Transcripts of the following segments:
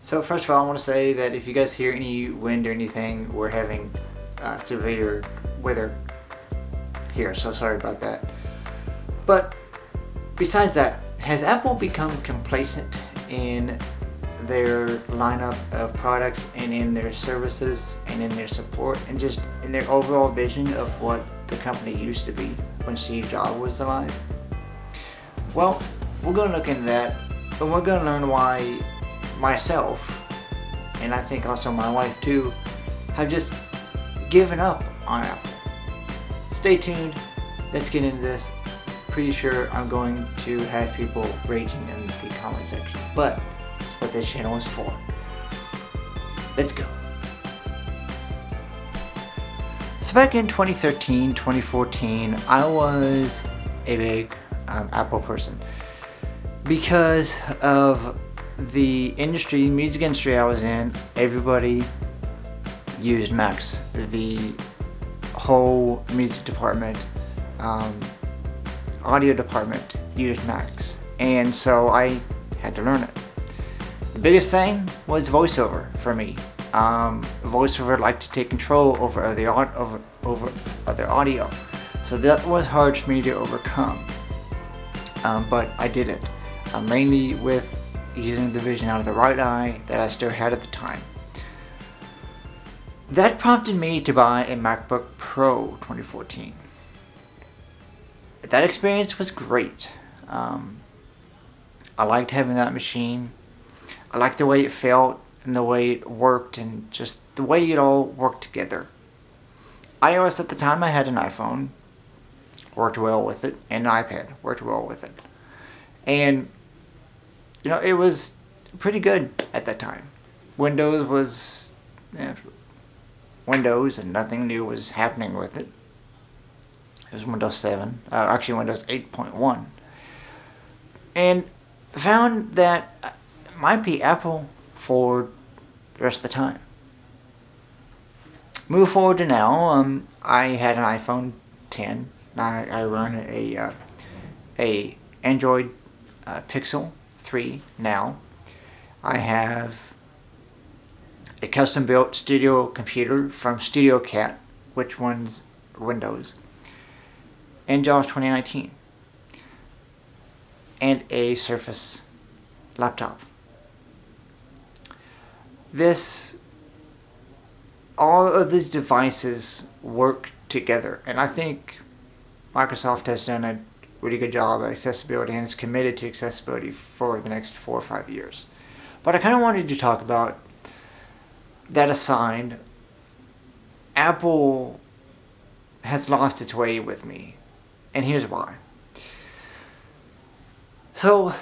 So first of all, I want to say that if you guys hear any wind or anything, we're having severe weather here, so sorry about that. But besides that, has Apple become complacent in their lineup of products and in their services and in their support and just in their overall vision of what the company used to be when Steve Jobs was alive? Well, we're going to look into that, and we're going to learn why myself, and I think also my wife too, have just given up on Apple. Stay tuned, let's get into this. Pretty sure I'm going to have people raging in the comment section, but that's what this channel is for. Let's go. So back in 2013, 2014, I was a big Apple person because of the industry, music industry I was in. Everybody used Macs. The whole music department, audio department used Macs, and so I had to learn it. The biggest thing was VoiceOver for me. VoiceOver liked to take control over other audio, so that was hard for me to overcome. But I did it, mainly with using the vision out of the right eye that I still had at the time. That prompted me to buy a MacBook Pro 2014. That experience was great. I liked having that machine. I liked the way it felt and the way it worked and just the way it all worked together. iOS at the time, I had an iPhone, worked well with it, and an iPad, worked well with it. And, it was pretty good at that time. Windows was Windows, and nothing new was happening with it. It was Windows 7, actually Windows 8.1. And found that it might be Apple for the rest of the time. Move forward to now, I had an iPhone 10. I run a Android Pixel 3 now. I have a custom built studio computer from Studio Cat, which runs Windows, and JAWS 2019, and a Surface laptop. All of these devices work together, and I think Microsoft has done a really good job at accessibility and is committed to accessibility for the next 4 or 5 years. But I kind of wanted to talk about that aside. Apple has lost its way with me, and here's why. So,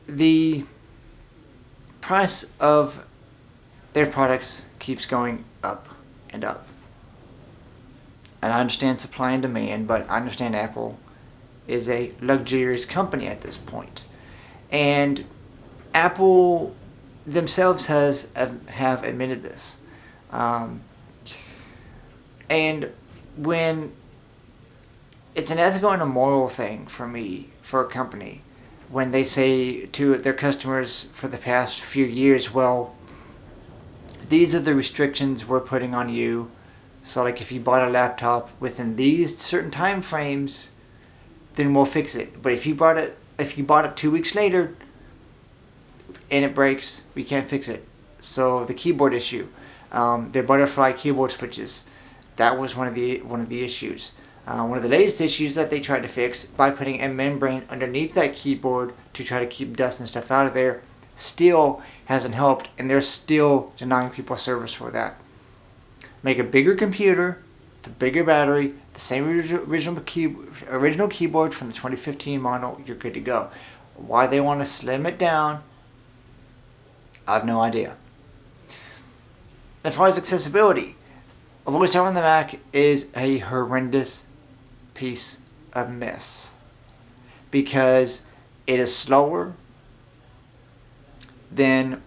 the price of their products keeps going up and up. And I understand supply and demand, but I understand Apple is a luxurious company at this point. And Apple themselves have admitted this. And when it's an ethical and a moral thing for me, for a company, when they say to their customers for the past few years, well, these are the restrictions we're putting on you. So like if you bought a laptop within these certain time frames, then we'll fix it. But if you bought it 2 weeks later and it breaks, we can't fix it. So the keyboard issue, their butterfly keyboard switches, that was one of the issues. One of the latest issues that they tried to fix by putting a membrane underneath that keyboard to try to keep dust and stuff out of there still hasn't helped, and they're still denying people service for that. Make a bigger computer, the bigger battery, the same original keyboard from the 2015 model, you're good to go. Why they want to slim it down, I have no idea. As far as accessibility, VoiceOver on the Mac is a horrendous piece of mess because it is slower than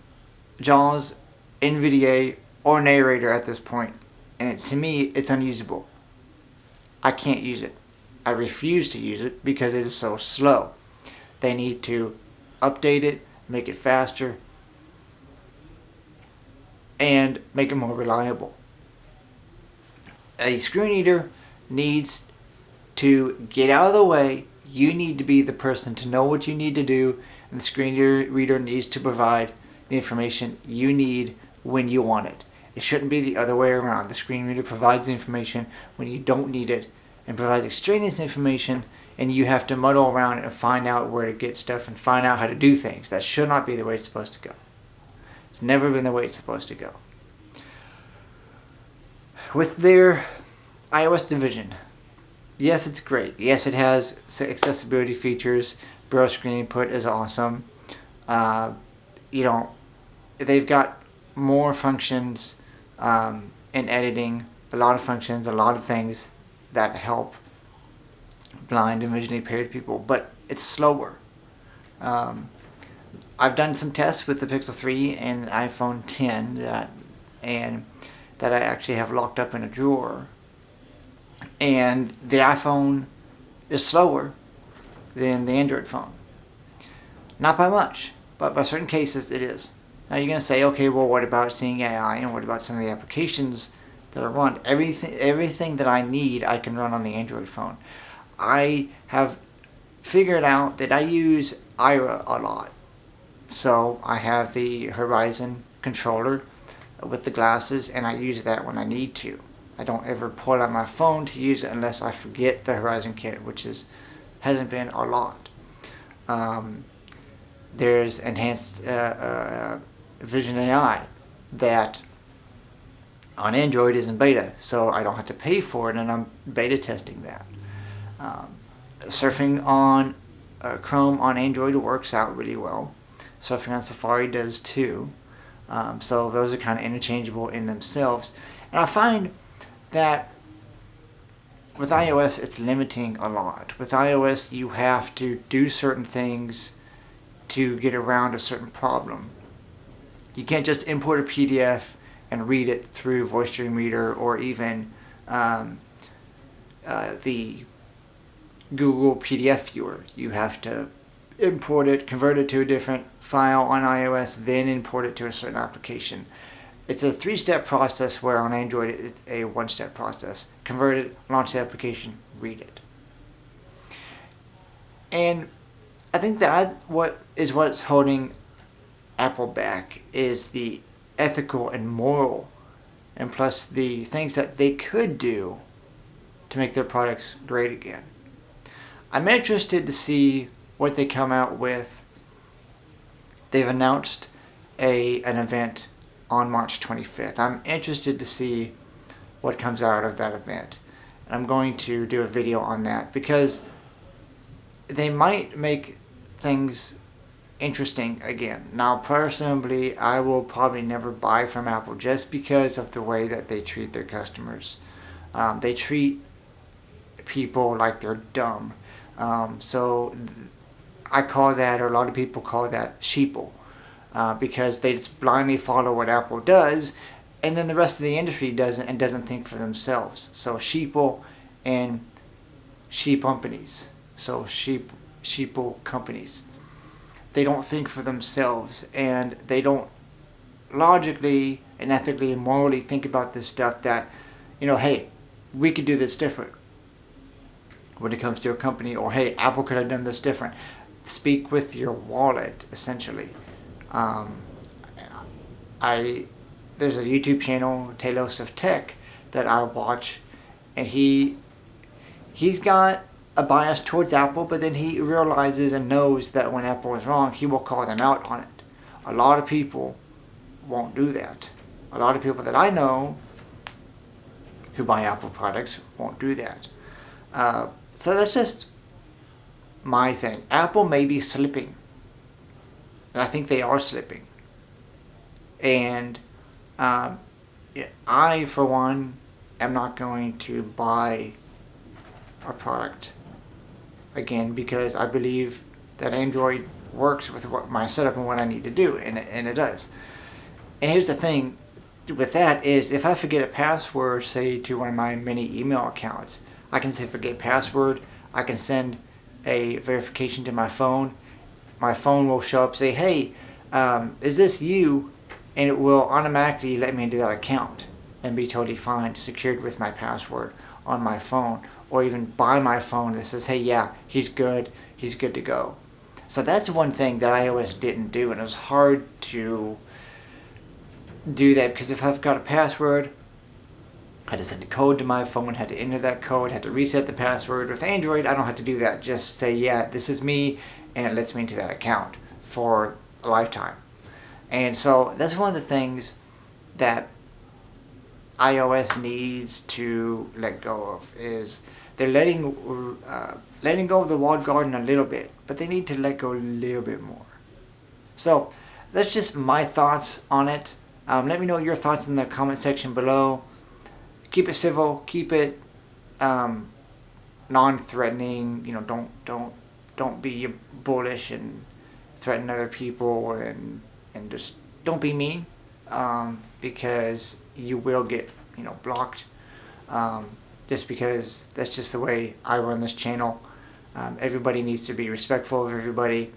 JAWS, NVDA, or Narrator at this point, and to me it's unusable. I can't use it. I refuse to use it because it is so slow. They need to update it, make it faster, and make it more reliable. A screen reader needs to get out of the way. You need to be the person to know what you need to do, and the screen reader needs to provide the information you need when you want it. It shouldn't be the other way around. The screen reader provides the information when you don't need it and provides extraneous information, and you have to muddle around and find out where to get stuff and find out how to do things. That should not be the way it's supposed to go. It's never been the way it's supposed to go. With their iOS division, yes, it's great. Yes, it has accessibility features. Braille screen input is awesome. They've got more functions in editing, a lot of functions, a lot of things that help blind and visually impaired people, but it's slower. I've done some tests with the Pixel 3 and iPhone 10 that I actually have locked up in a drawer, and the iPhone is slower than the Android phone. Not by much, but by certain cases it is. Now you're going to say, okay, well, what about Seeing AI, and what about some of the applications that are run? Everything that I need, I can run on the Android phone. I have figured out that I use Aira a lot. So I have the Horizon controller with the glasses, and I use that when I need to. I don't ever pull out my phone to use it unless I forget the Horizon kit, which hasn't been a lot. There's enhanced Vision AI that on Android is in beta, so I don't have to pay for it, and I'm beta testing that. Surfing on Chrome on Android works out really well. Surfing on Safari does too. So those are kind of interchangeable in themselves. And I find that with iOS it's limiting a lot. With iOS you have to do certain things to get around a certain problem. You can't just import a PDF and read it through Voice Dream Reader or even the Google PDF viewer. You have to import it, convert it to a different file on iOS, then import it to a certain application. It's a 3-step process, where on Android it's a 1-step process. Convert it, launch the application, read it. And I think that what's holding Apple back is the ethical and moral, and plus the things that they could do to make their products great again. I'm interested to see what they come out with. They've announced an event on March 25th. I'm interested to see what comes out of that event. And I'm going to do a video on that, because they might make things interesting again. Now, personally, I will probably never buy from Apple just because of the way that they treat their customers. They treat people like they're dumb. So I call that, or a lot of people call that, sheeple, because they just blindly follow what Apple does, and then the rest of the industry doesn't think for themselves. So sheeple and sheep companies. So sheeple companies. They don't think for themselves, and they don't logically and ethically and morally think about this stuff that, hey, we could do this different when it comes to a company, or hey, Apple could have done this different. Speak with your wallet, essentially. There's a YouTube channel, Talos of Tech, that I watch, and he's got a bias towards Apple, but then he realizes and knows that when Apple is wrong, he will call them out on it. A lot of people won't do that. A lot of people that I know who buy Apple products won't do that. So that's just my thing. Apple may be slipping, and I think they are slipping. And I, for one, am not going to buy a product again, because I believe that Android works with what my setup and what I need to do, and it does. And here's the thing with that is, if I forget a password, say to one of my many email accounts, I can say forget password, I can send a verification to my phone, my phone will show up, say, hey, is this you? And it will automatically let me into that account and be totally fine, secured with my password on my phone, or even by my phone that says, hey, yeah, he's good to go. So that's one thing that iOS didn't do, and it was hard to do that because if I've got a password, I had to send a code to my phone, had to enter that code, had to reset the password. With Android, I don't have to do that. Just say, yeah, this is me, and it lets me into that account for a lifetime. And so that's one of the things that iOS needs to let go of, is they're letting go of the walled garden a little bit, but they need to let go a little bit more. So that's just my thoughts on it. Let me know your thoughts in the comment section below. Keep it civil. Keep it non-threatening. You know, don't be bullish and threaten other people, and just don't be mean, because you will get, you know, blocked. Just because that's just the way I run this channel. Everybody needs to be respectful of everybody.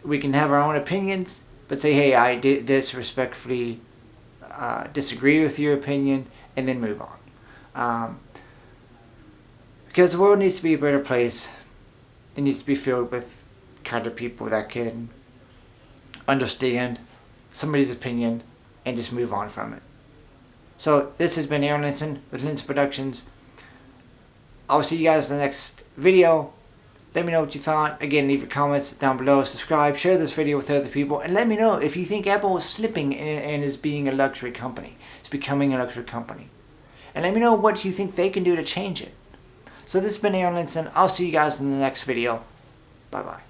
We can have our own opinions, but say, hey, I did this respectfully, disagree with your opinion, and then move on. Because the world needs to be a better place. It needs to be filled with kind of people that can understand somebody's opinion and just move on from it. So this has been Aaron Linson with Linson Productions. I'll see you guys in the next video. Let me know what you thought. Again, leave your comments down below. Subscribe, share this video with other people, and let me know if you think Apple is slipping and is being a luxury company. It's becoming a luxury company. And let me know what you think they can do to change it. So this has been Aaron Linson. I'll see you guys in the next video. Bye-bye.